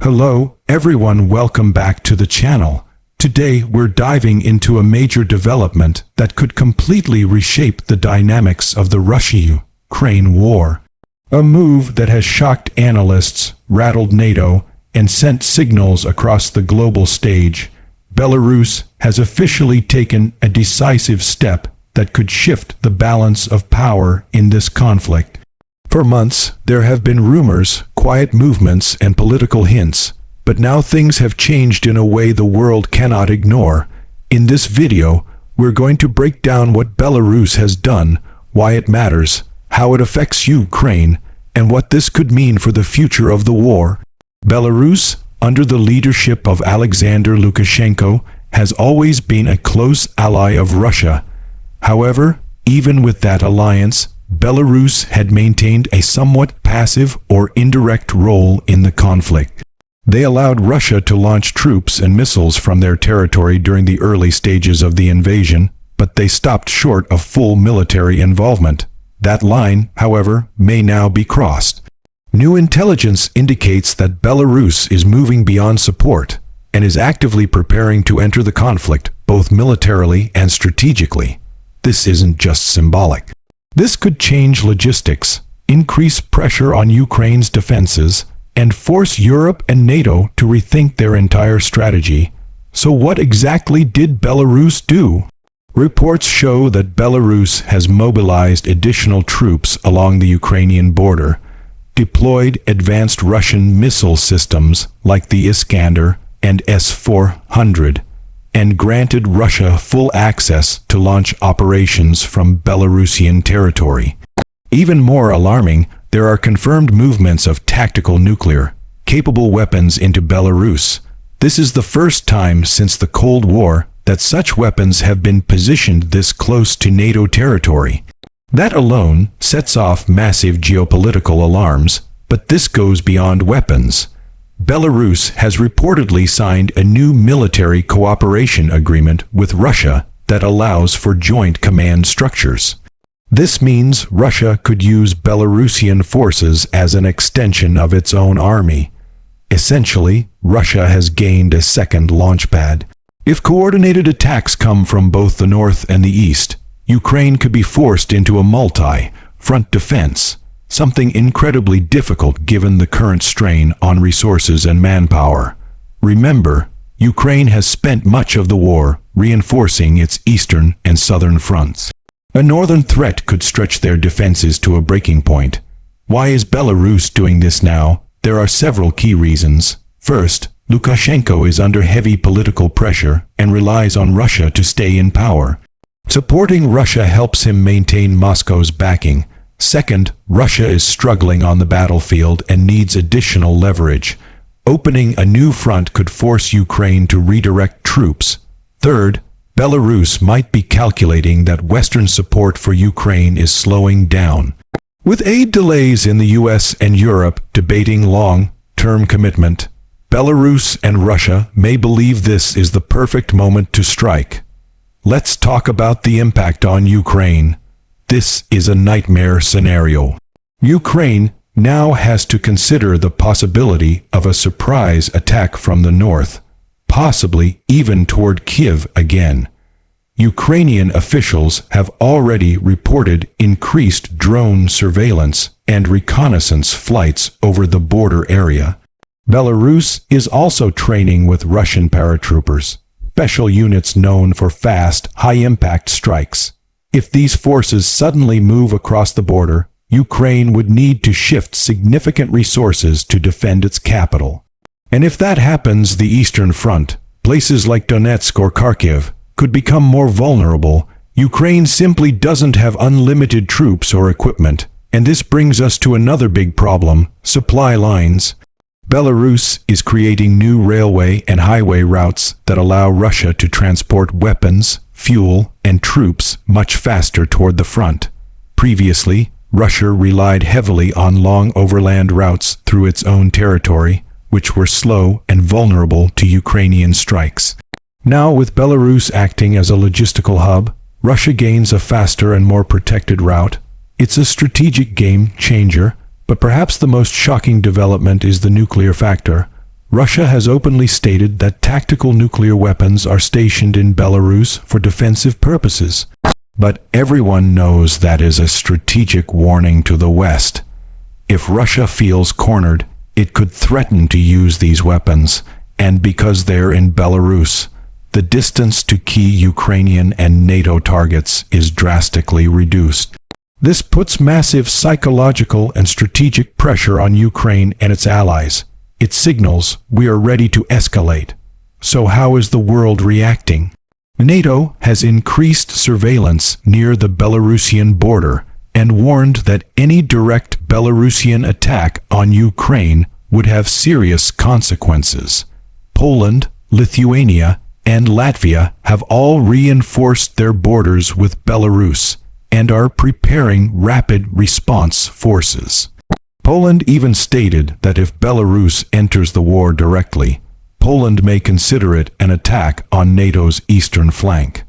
Hello, everyone, welcome back to the channel. Today we're diving into a major development that could completely reshape the dynamics of the Russia-Ukraine war. A move that has shocked analysts, rattled NATO, and sent signals across the global stage. Belarus has officially taken a decisive step that could shift the balance of power in this conflict. For months, there have been rumors, quiet movements, and political hints, but now things have changed in a way the world cannot ignore. In this video, we're going to break down what Belarus has done, why it matters, how it affects Ukraine, and what this could mean for the future of the war. Belarus, under the leadership of Alexander Lukashenko, has always been a close ally of Russia. However, even with that alliance, Belarus had maintained a somewhat passive or indirect role in the conflict. They allowed Russia to launch troops and missiles from their territory during the early stages of the invasion, but they stopped short of full military involvement. That line, however, may now be crossed. New intelligence indicates that Belarus is moving beyond support and is actively preparing to enter the conflict, both militarily and strategically. This isn't just symbolic. This could change logistics, increase pressure on Ukraine's defenses, and force Europe and NATO to rethink their entire strategy. So what exactly did Belarus do? Reports show that Belarus has mobilized additional troops along the Ukrainian border, deployed advanced Russian missile systems like the Iskander and S-400, and granted Russia full access to launch operations from Belarusian territory. Even more alarming, there are confirmed movements of tactical nuclear-capable weapons into Belarus. This is the first time since the Cold War that such weapons have been positioned this close to NATO territory. That alone sets off massive geopolitical alarms, but this goes beyond weapons. Belarus has reportedly signed a new military cooperation agreement with Russia that allows for joint command structures. This means Russia could use Belarusian forces as an extension of its own army. Essentially, Russia has gained a second launchpad. If coordinated attacks come from both the north and the east, Ukraine could be forced into a multi-front defense, something incredibly difficult given the current strain on resources and manpower. Remember, Ukraine has spent much of the war reinforcing its eastern and southern fronts. A northern threat could stretch their defenses to a breaking point. Why is Belarus doing this now? There are several key reasons. First, Lukashenko is under heavy political pressure and relies on Russia to stay in power. Supporting Russia helps him maintain Moscow's backing. Second, Russia is struggling on the battlefield and needs additional leverage. Opening a new front could force Ukraine to redirect troops. Third, Belarus might be calculating that Western support for Ukraine is slowing down. With aid delays in the US and Europe debating long-term commitment, Belarus and Russia may believe this is the perfect moment to strike. Let's talk about the impact on Ukraine. This is a nightmare scenario. Ukraine now has to consider the possibility of a surprise attack from the north, possibly even toward Kyiv again. Ukrainian officials have already reported increased drone surveillance and reconnaissance flights over the border area. Belarus is also training with Russian paratroopers, special units known for fast, high-impact strikes. If these forces suddenly move across the border, Ukraine would need to shift significant resources to defend its capital. And if that happens, the Eastern Front, places like Donetsk or Kharkiv, could become more vulnerable. Ukraine simply doesn't have unlimited troops or equipment, and this brings us to another big problem: supply lines. Belarus is creating new railway and highway routes that allow Russia to transport weapons, fuel, and troops much faster toward the front. Previously, Russia relied heavily on long overland routes through its own territory, which were slow and vulnerable to Ukrainian strikes. Now, with Belarus acting as a logistical hub, Russia gains a faster and more protected route. It's a strategic game changer, but perhaps the most shocking development is the nuclear factor. Russia has openly stated that tactical nuclear weapons are stationed in Belarus for defensive purposes. But everyone knows that is a strategic warning to the West. If Russia feels cornered, it could threaten to use these weapons, and because they're in Belarus, the distance to key Ukrainian and NATO targets is drastically reduced. This puts massive psychological and strategic pressure on Ukraine and its allies. It signals we are ready to escalate. So how is the world reacting? NATO has increased surveillance near the Belarusian border and warned that any direct Belarusian attack on Ukraine would have serious consequences. Poland, Lithuania, and Latvia have all reinforced their borders with Belarus and are preparing rapid response forces. Poland even stated that if Belarus enters the war directly, Poland may consider it an attack on NATO's eastern flank.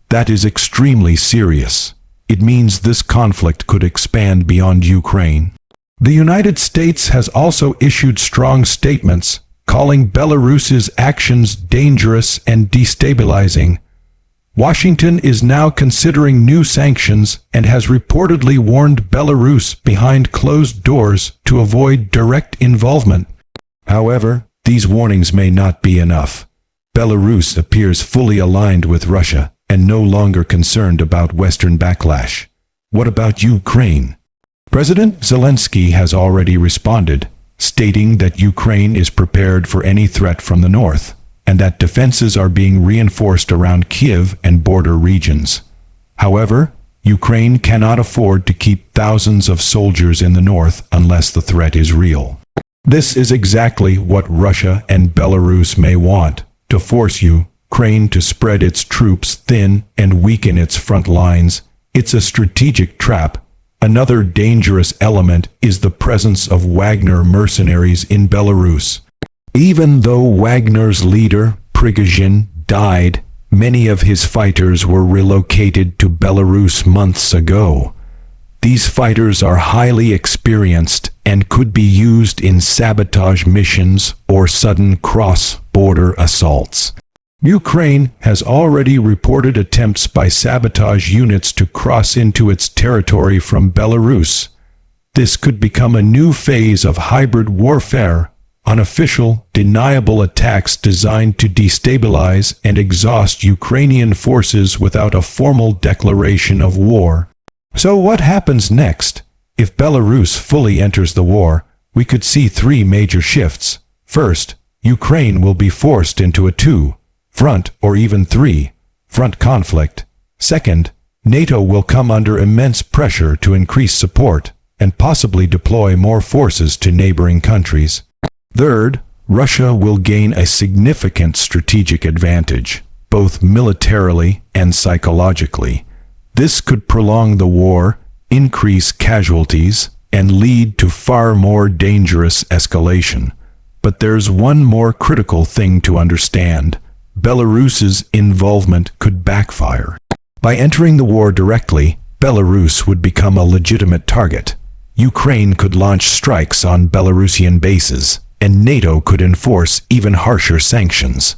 That is extremely serious. It means this conflict could expand beyond Ukraine. The United States has also issued strong statements calling Belarus's actions dangerous and destabilizing. Washington is now considering new sanctions and has reportedly warned Belarus behind closed doors to avoid direct involvement. However, these warnings may not be enough. Belarus appears fully aligned with Russia and no longer concerned about Western backlash. What about Ukraine? President Zelensky has already responded, stating that Ukraine is prepared for any threat from the north, and that defenses are being reinforced around Kyiv and border regions. However, Ukraine cannot afford to keep thousands of soldiers in the north unless the threat is real. This is exactly what Russia and Belarus may want, to force Ukraine to spread its troops thin and weaken its front lines. It's a strategic trap. Another dangerous element is the presence of Wagner mercenaries in Belarus. Even though Wagner's leader, Prigozhin, died, many of his fighters were relocated to Belarus months ago. These fighters are highly experienced and could be used in sabotage missions or sudden cross-border assaults. Ukraine has already reported attempts by sabotage units to cross into its territory from Belarus. This could become a new phase of hybrid warfare, unofficial, deniable attacks designed to destabilize and exhaust Ukrainian forces without a formal declaration of war. So what happens next? If Belarus fully enters the war, we could see three major shifts. First, Ukraine will be forced into a two-front or even three-front conflict. Second, NATO will come under immense pressure to increase support and possibly deploy more forces to neighboring countries. Third, Russia will gain a significant strategic advantage, both militarily and psychologically. This could prolong the war, increase casualties, and lead to far more dangerous escalation. But there's one more critical thing to understand. Belarus's involvement could backfire. By entering the war directly, Belarus would become a legitimate target. Ukraine could launch strikes on Belarusian bases, and NATO could enforce even harsher sanctions.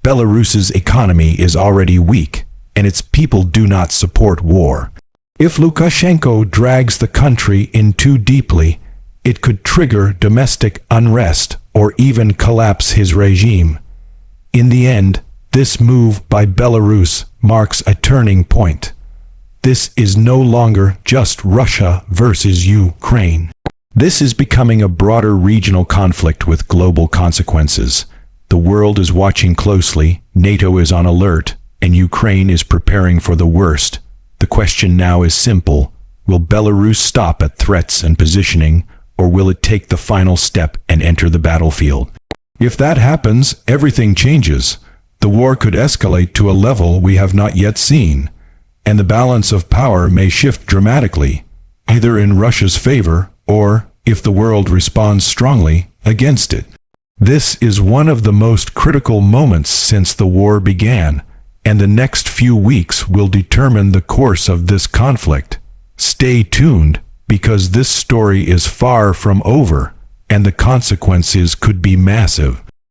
Belarus's economy is already weak, and its people do not support war. If Lukashenko drags the country in too deeply, it could trigger domestic unrest or even collapse his regime. In the end, this move by Belarus marks a turning point. This is no longer just Russia versus Ukraine. This is becoming a broader regional conflict with global consequences. The world is watching closely, NATO is on alert, and Ukraine is preparing for the worst. The question now is simple. Will Belarus stop at threats and positioning, or will it take the final step and enter the battlefield? If that happens, everything changes. The war could escalate to a level we have not yet seen, and the balance of power may shift dramatically, either in Russia's favor or, if the world responds strongly, against it. This is one of the most critical moments since the war began, and the next few weeks will determine the course of this conflict. Stay tuned, because this story is far from over, and the consequences could be massive.